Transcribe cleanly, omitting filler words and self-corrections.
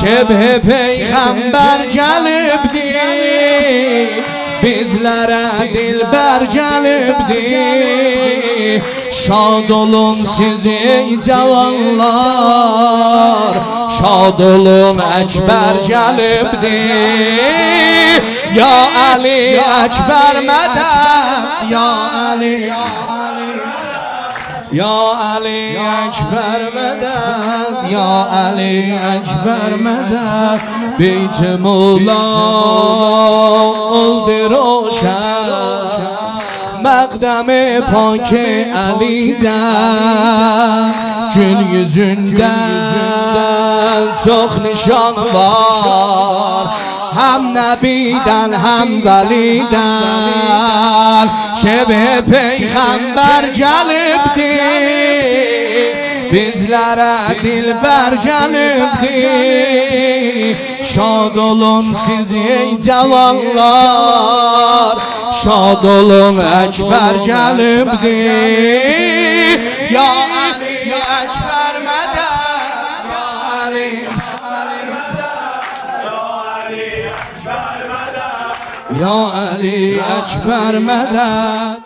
Şebhe peygamber gelibdi, bizlere dilber gelibdi. Şad olun siz ey cavanlar, şad olun Ekber gelibdi. Ya Ali Ekber medet, ya Ali, ya Ali Ekber medet, ya Ali Ekber medet. Beyt-i Mevla oldu roşen, Mekdem-i Pak Ali'den. Gül yüzünden çok nişan var, hem Nebi'den hem Veli'den. Şebhe peygamber gelibdi, bizlere dilber gelibdi. Şad olun siz ey cavanlar, şad olun Ekber gelibdi. Ya Ali Ekber medet, ya Ali, ya Ali Ekber medet.